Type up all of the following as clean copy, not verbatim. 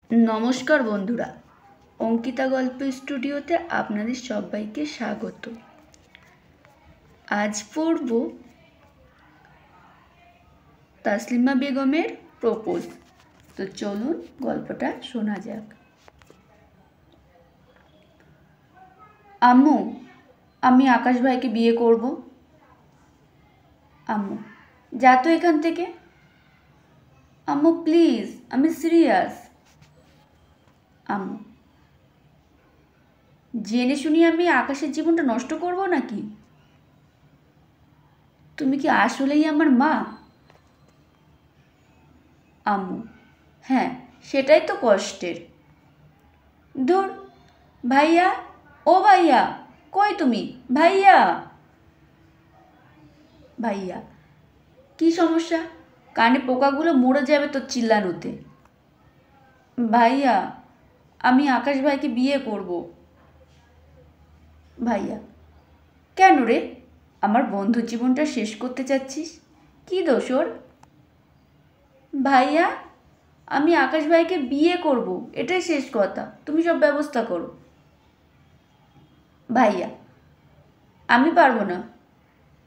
नमस्कार बंधुरा अंकिता गल्प स्टूडियोते आपनादेर सबाइके स्वागत। आज पढ़ब तासलिमा बेगमेर प्रपोज। तो चलुन गल्पटा शोना जाक। आम्मू आमी आकाश भाईके बिये करब। आम्मू जा तो एखान थेके। आम्मू प्लिज आमी सिरियास। आम्मू जेने शुनिए आमी आकाशेर जीवनटा नष्ट करब नाकि? तुमी कि आसलेई आमार मा? आम्मू हाँ सेटाई तो कष्टेर। धुर भाइया ओ भाइया कई तुमी भाइया। भाइया कि समस्या? काने पोकागुलो मरे जाबे तो चिल्लानोते। भाइया आमी आकाश भाईके बिये करब। भाइया केन रे? आमार बंधुर जीवनटा शेष करते चाচ্ছিস? कि दोष ओर? भाइया आमी आकाश भाईके बिये करब, एटाई शेष कथा, तुमी सब व्यवस्था करो। भाइया आमी पारबो ना।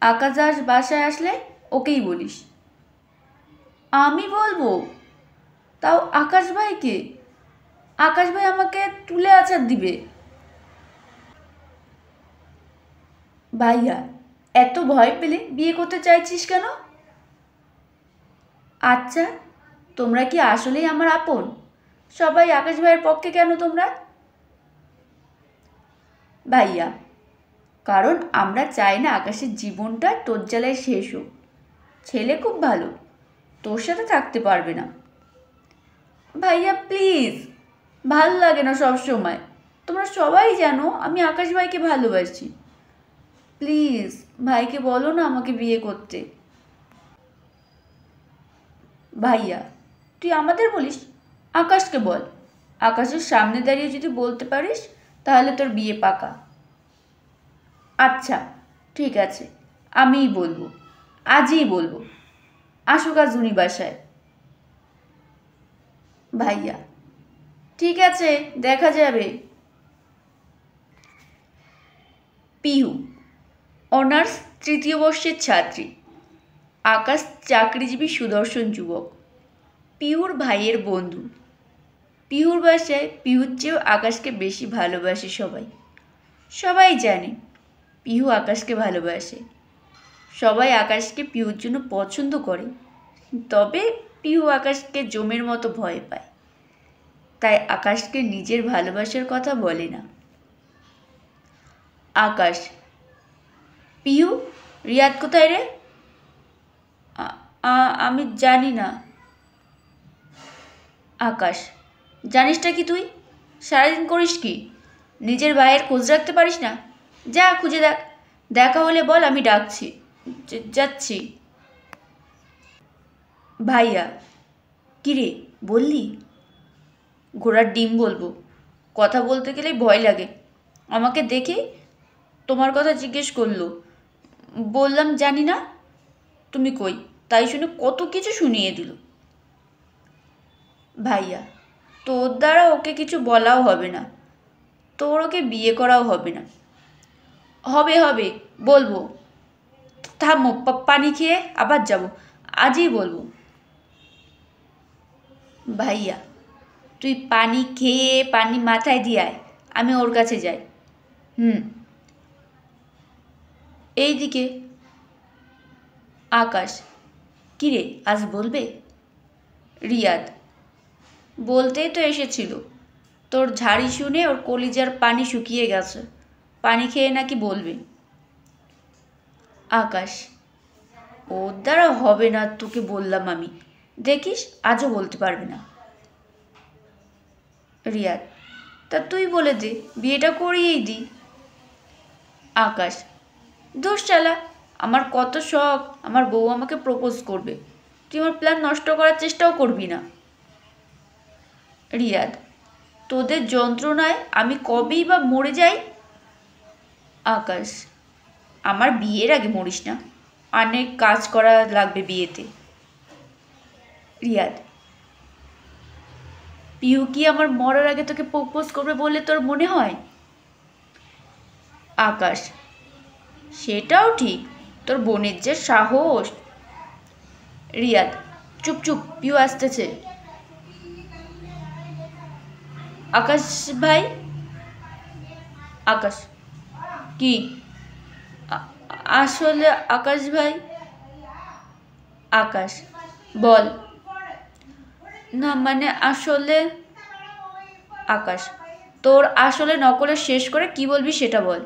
आकाश आज बासाय आसले ओकेई बलिस। आमी बोलबो? ताओ आकाश भाईके? आकाश भाई आमाके तुले आछाड़ दिबे। भाइया एत भय पेले बिये करते चाइछिस केन? अच्छा तोमरा कि आसलेई आमार आपन? सबाई आकाश भाइयेर पक्षे केन तोमरा? भाइया कारण आमरा चाइ ना आकाशेर जीवनटा तोर जालाय शेष होक। छेले खूब भालो, तोर साथे थाकते पारबे ना। भाइया प्लिज भालो लागे ना सब समय। तोमरा सबाई जानो आमी आकाश भाईके भालोबासी। प्लिज भाईके बोलो ना आमाके बिये करते। भाइया तुई आमादेर बलिस? आकाशके बोल। आकाशेर सामने दाड़िये जोदि बोलते पारिस ताहले तोर बिये पाका। अच्छा ठीक आछे आमिई बोलबो, आजई बोलबो। आसुक आज उनी बासाय। भाइया ठीक आछे देखा जाबे। पिहू अनार्स तृतीय बर्षेर छात्री। आकाश चाकरिजीवी सुदर्शन युवक। पिहुर भाइयेर बंधु। पिहुर बासाय पिहुर चेয়েও आकाशके बेशी भालोबासे सबाई। सबाई जाने पिहू आकाशके भालोबासे। सबाई आकाशके पिहुर जोन्नो पछंद करे। तबे पिहू आकाशके जमेर मतो भय पाय। ताई आकाशके निजेर भालोबासार कथा बोले ना। आकाश पिहू रियाद कोथाय रे? आमी जानी ना। आकाश जानिसटा कि तुई? सारादिन करिस कि? निजेर भाइयेर खोज राखते पारिस ना? जा खुঁজে देख, দেখা হলে বল আমি ডাকছি, যাচ্ছি। ভাইয়া কিরে বললি? ঘোড়ার ডিম বলবো। কথা বলতে গেলেই ভয় লাগে। আমাকে দেখে তোমার কথা জিজ্ঞেস করলো। বললাম জানি না। তুমি কই? তাই শুনে কত কিছু শুনিয়ে দিল। ভাইয়া তোর দ্বারা ওকে কিছু বলাও হবে না। তোর ওকে বিয়ে করাও হবে না। হবে হবে বলবো। থামো পানি খেয়ে আবার যাব। আজই বলবো। ভাইয়া তুই পানি খেয়ে পানি মাথায় দিয়ে আয়, আমি ওর কাছে যাই। এইদিকে। আকাশ কিরে আজ বলবে? রিয়াদ বলতেই তো এসেছিল। তোর ঝাড়ি শুনে ওর কলিজার পানি শুকিয়ে গেছে। পানি খেয়ে নাকি বলবে। আকাশ ওর দ্বারা হবে না, তোকে বললাম আমি। দেখিস আজও বলতে পারবে না। রিয়াদ তা তুই বলে দে, বিয়েটা করিয়েই দি। আকাশ দোষ চালা, আমার কত শখ আমার বউ আমাকে প্রপোজ করবে। তুই আমার প্ল্যান নষ্ট করার চেষ্টাও করবি না। রিয়াদ তোদের যন্ত্রণায় আমি কবেই বা মরে যাই। আকাশ আমার বিয়ের আগে মরিস না, অনেক কাজ করা লাগবে বিয়েতে। রিয়াদ পিহু কি আমার মরার আগে তোকে প্রপোজ করবে বলে তোর মনে হয়? আকাশ, সেটাও ঠিক, তোর বোনের যে সাহস। রিয়াদ, চুপ চুপ, পিহু আসতেছে। আকাশ ভাই। আকাশ, কি? আসলে আকাশ ভাই। আকাশ, বল। না মানে আসলে। আকাশ, তোর আসলে নকলের শেষ করে কি বলবি সেটা বল।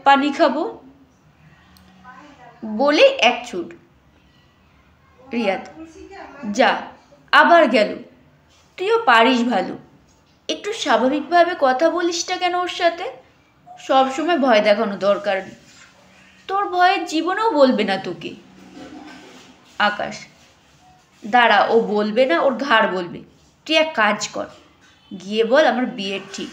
পানি খাবো বলে এক ছুট। রিয়াদ, যা, আবার গেল। তুইও পারিস ভালো, একটু স্বাভাবিকভাবে কথা বলিসটা কেন ওর সাথে? সবসময় ভয় দেখানো দরকার, তোর ভয়ের জীবনেও বলবে না তোকে। আকাশ, দাঁড়া, ও বলবে না, ওর ঘাড় বলবে। তুই এক কাজ কর, গিয়ে বল আমার বিয়ের ঠিক,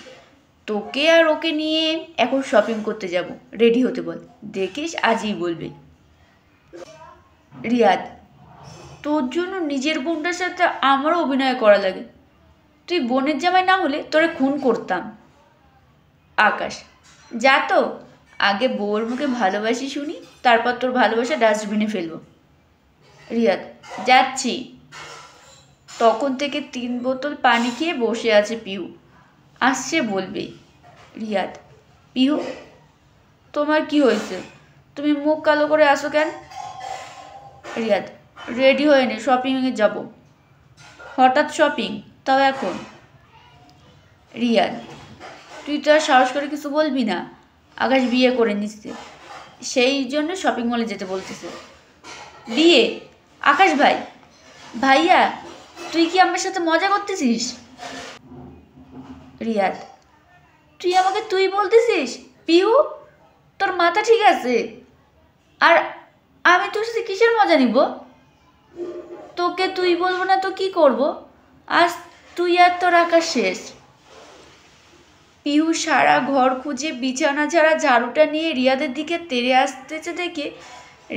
তোকে আর ওকে নিয়ে এখন শপিং করতে যাব, রেডি হতে বল, দেখিস আজই বলবে। রিয়াদ, তোর জন্য নিজের বোনটার সাথে আমারও অভিনয় করা লাগে, তুই বোনের জামাই না হলে তোরে খুন করতাম। আকাশ, যা তো, আগে বউর মুখে ভালোবাসি শুনি, তারপর তোর ভালোবাসা ডাস্টবিনে ফেলবো। রিয়াদ, যাচ্ছি। তখন থেকে 3 বোতল পানি খেয়ে বসে আছে পিহু, আসছে বলবে। রিয়াদ, পিহু, তোমার কি হয়েছে? তুমি মুখ কালো করে আসো কেন? রিয়াদ, রেডি হয়ে নে, শপিংয়ে যাব। হঠাৎ শপিং, তাও এখন? রিয়াদ, তুই তো আর সাহস করে কিছু বলবি না, আকাশ বিয়ে করে নিচ্ছে, সেই জন্য শপিং মলে যেতে বলতেছে। বিয়ে? আকাশ ভাই, ভাইয়া, তুই কি আমার সাথে মজা করতেছিস? রিয়াদ, তুই আমাকে তুই বলতেছিস? পিহু, তোর মাথা ঠিক আছে? আর আমি তোর সাথে কিসের মজা নিব? তোকে তুই বলবো না তো কি করব? আজ তুই আর তোর আকাশ শেষ। পিহু সারা ঘর খুঁজে বিছানা ঝাড়া ঝাড়ুটা নিয়ে রিয়াদের দিকে তেড়ে আসতেছে দেখে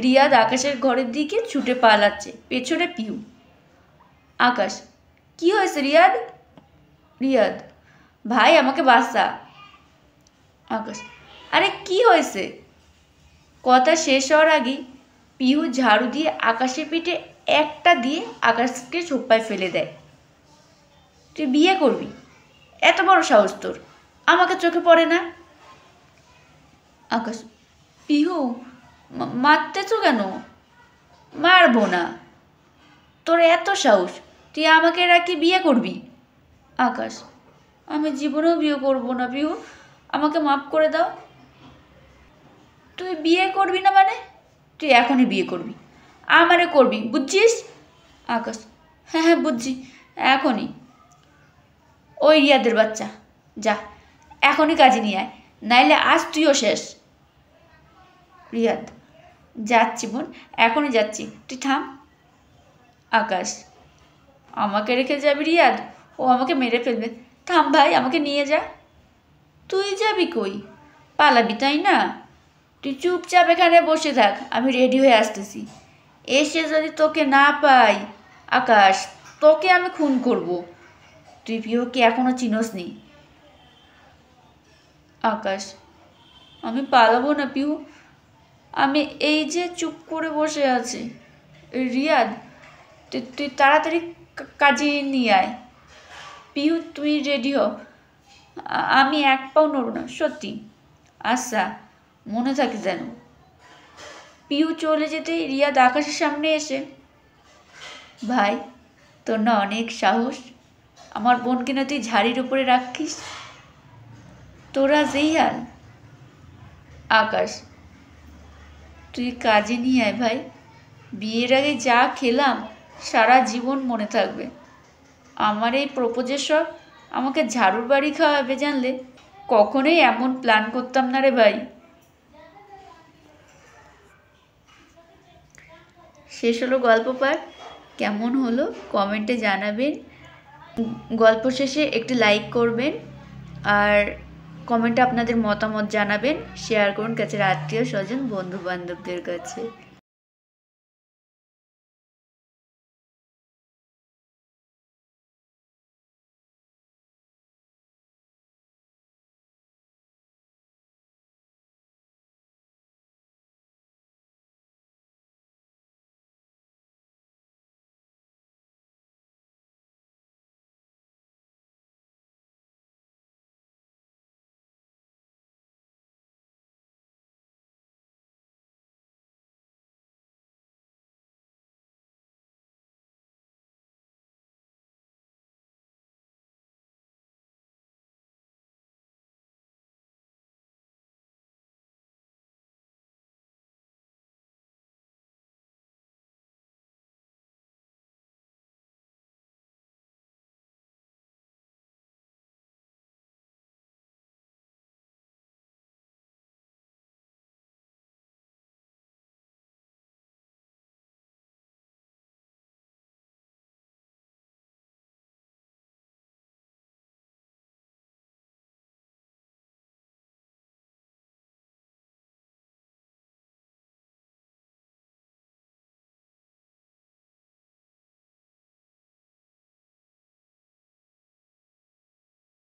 রিয়াদ আকাশের ঘরের দিকে ছুটে পালাচ্ছে, পেছনে পিহু। আকাশ, কি হয়েছে রিয়াদ? রিয়াদ, ভাই আমাকে বাঁচা। আকাশ, আরে কি হয়েছে? কথা শেষ হওয়ার আগেই পিহু ঝাড়ু দিয়ে আকাশের পিঠে একটা দিয়ে আকাশকে ছোপ্পায় ফেলে দেয়। তুই বিয়ে করবি? এত বড় সাহস তোর, আমাকে চোখে পড়ে না? আকাশ, পিহু, মারতেছ কেন? মারবো না, তোর এত সাহস, তুই আমাকে রাখি বিয়ে করবি? আকাশ, আমি জীবনেও বিয়ে করবো না পিহু, আমাকে মাফ করে দাও। তুই বিয়ে করবি না মানে? তুই এখনই বিয়ে করবি, আমারে করবি, বুঝছিস? আকাশ, হ্যাঁ হ্যাঁ বুঝছি, এখনই। ওই রিয়াদের বাচ্চা, যা এখনই কাজে নিয়ে আয়, নাইলে আজ তুইও শেষ। রিয়াদ, যাচ্ছি বোন, এখনই যাচ্ছি, তুই থাম। আকাশ, আমাকে রেখে যাবি রিয়াদ? ও আমাকে মেরে ফেলবে, থাম ভাই, আমাকে নিয়ে যা। তুই যাবি কই? পালাবি তাই না? তুই চুপচাপ এখানে বসে থাক, আমি রেডি হয়ে আসতেছি। এসে যদি তোকে না পাই আকাশ, তোকে আমি খুন করব। তুই পিহুকে এখনো চিনোস নি। আকাশ, আমি পালাবো না পিহু, আমি এই যে চুপ করে বসে আছি। রিয়াদ, তুই তাড়াতাড়ি কাজে নিয়ে আয়। পিহু, তুই রেডি হ, আমি এক পাও নড়ব না, সত্যি। আচ্ছা, মনে থাকে যেন। পিহু চলে যেতে রিয়াদ আকাশের সামনে এসে, ভাই, তোর না অনেক সাহস, আমার বোনকে না তুই ঝাড়ির উপরে রাখিস, তোরা যেই হাল। আকাশ, তুই কাজে নিয়ে আয় ভাই, বিয়ের আগে যা খেলাম সারা জীবন মনে থাকবে। আমার এই প্রপোজের সব আমাকে ঝাড়ুর বাড়ি খাওয়াবে জানলে কখনোই এমন প্ল্যান করতাম না রে ভাই। শেষ হলো গল্প পাঠ, কেমন হলো কমেন্টে জানাবেন। গল্প শেষে একটি লাইক করবেন আর কমেন্টে আপনাদের মতামত জানাবেন, শেয়ার করুন কাছের আত্মীয় স্বজন বন্ধু বান্ধবদের কাছে।